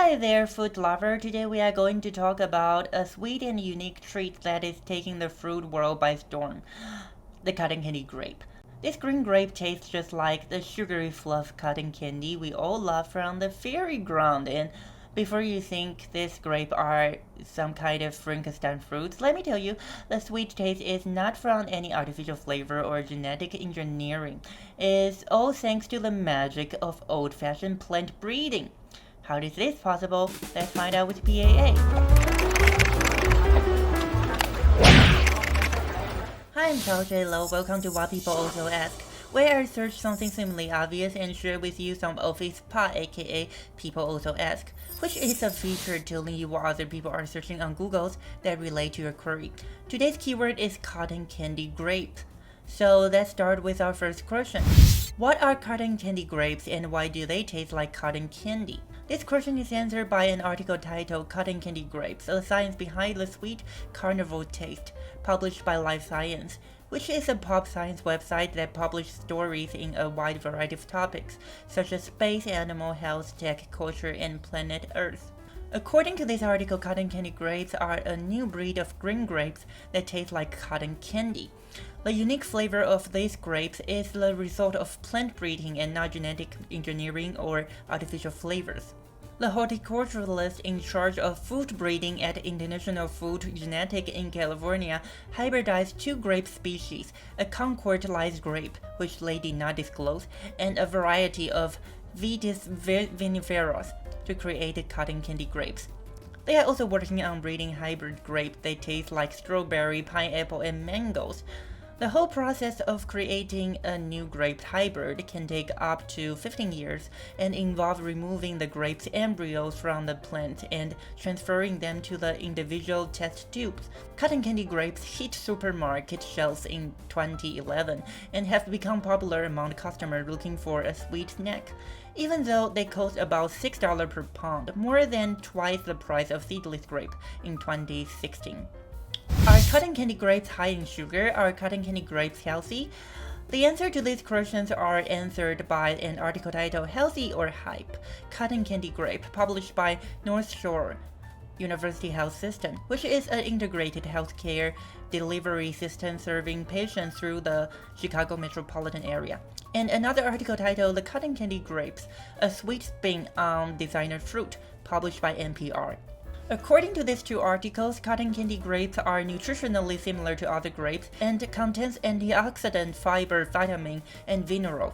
Hi there, food lover. Today we are going to talk about a sweet and unique treat that is taking the fruit world by storm, the cotton candy grape. This green grape tastes just like the sugary fluff cotton candy we all love from the fairy ground. And before you think this grape are some kind of Frankenstein fruits, let me tell you, the sweet taste is not from any artificial flavor or genetic engineering. It's all thanks to the magic of old-fashioned plant breeding. How is this possible? Let's find out with PAA. Hi, I'm Chao J. Lo. Welcome to What People Also Ask, where I search something seemingly obvious and share with you some office pot, aka People Also Ask, which is a feature telling you what other people are searching on Google's that relate to your query. Today's keyword is cotton candy grape. So let's start with our first question. What are cotton candy grapes and why do they taste like cotton candy? This question is answered by an article titled Cotton Candy Grapes, the science behind the sweet Carnival taste, published by Life Science, which is a pop science website that publishes stories in a wide variety of topics, such as space, animal health, tech, culture, and planet Earth. According to this article, cotton candy grapes are a new breed of green grapes that taste like cotton candy. The unique flavor of these grapes is the result of plant breeding and not genetic engineering or artificial flavors. The horticulturalist in charge of food breeding at International Food Genetics in California hybridized two grape species, a Concord-lized grape, which they did not disclose, and a variety of Vitis vinifera to create cotton candy grapes. They are also working on breeding hybrid grapes that taste like strawberry, pineapple, and mangoes. The whole process of creating a new grape hybrid can take up to 15 years and involve removing the grape's embryos from the plant and transferring them to the individual test tubes. Cotton candy grapes hit supermarket shelves in 2011 and have become popular among customers looking for a sweet snack. Even though they cost about $6 per pound, more than twice the price of seedless grape in 2016. Are cotton candy grapes high in sugar? Are cotton candy grapes healthy? The answer to these questions are answered by an article titled Healthy or Hype? Cotton Candy Grape, published by North Shore University Health System, which is an integrated healthcare delivery system serving patients through the Chicago metropolitan area. And another article titled The Cotton Candy Grapes, a Sweet Spin on Designer Fruit, published by NPR. According to these two articles, cotton candy grapes are nutritionally similar to other grapes and contains antioxidant, fiber, vitamin, and mineral.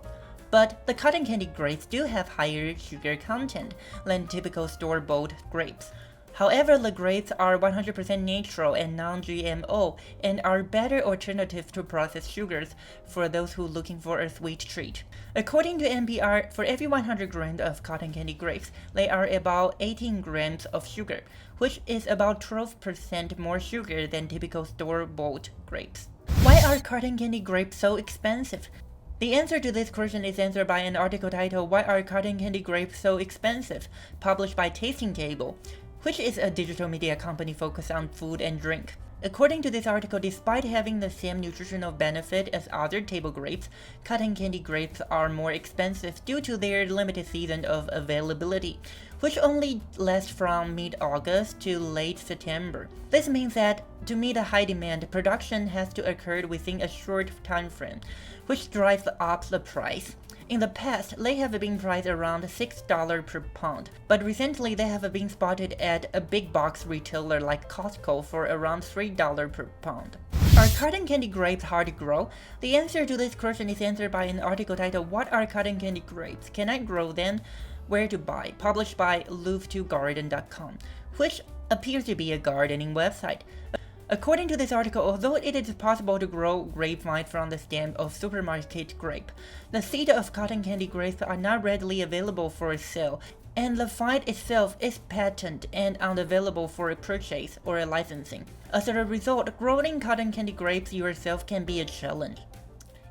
But the cotton candy grapes do have higher sugar content than typical store-bought grapes. However, the grapes are 100% natural and non-GMO and are better alternatives to processed sugars for those who are looking for a sweet treat. According to NPR, for every 100 grams of cotton candy grapes, there are about 18 grams of sugar, which is about 12% more sugar than typical store-bought grapes. Why are cotton candy grapes so expensive? The answer to this question is answered by an article titled Why Are Cotton Candy Grapes So Expensive?, published by Tasting Table, which is a digital media company focused on food and drink. According to this article, despite having the same nutritional benefit as other table grapes, cotton candy grapes are more expensive due to their limited season of availability, which only lasts from mid-August to late September. This means that to meet a high demand, production has to occur within a short time frame, which drives up the price. In the past, they have been priced around $6 per pound, but recently they have been spotted at a big box retailer like Costco for around $3 per pound. Are cotton candy grapes hard to grow? The answer to this question is answered by an article titled What are cotton candy grapes? Can I grow them? Where to buy? Published by love2garden.com, which appears to be a gardening website. According to this article, although it is possible to grow grapevines from the stem of supermarket grape, the seed of cotton candy grapes are not readily available for sale, and the vine itself is patented and unavailable for purchase or licensing. As a result, growing cotton candy grapes yourself can be a challenge.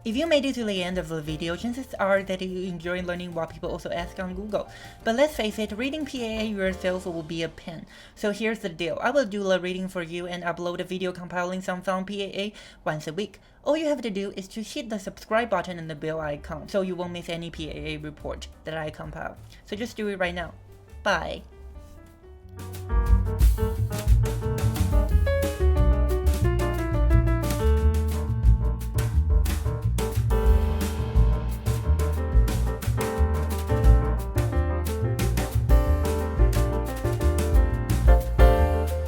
If you made it to the end of the video, chances are that you enjoy learning what people also ask on Google. But let's face it, reading PAA yourself will be a pain. So here's the deal, I will do the reading for you and upload a video compiling some fun PAA once a week. All you have to do is to hit the subscribe button and the bell icon so you won't miss any PAA report that I compile. So just do it right now. Bye.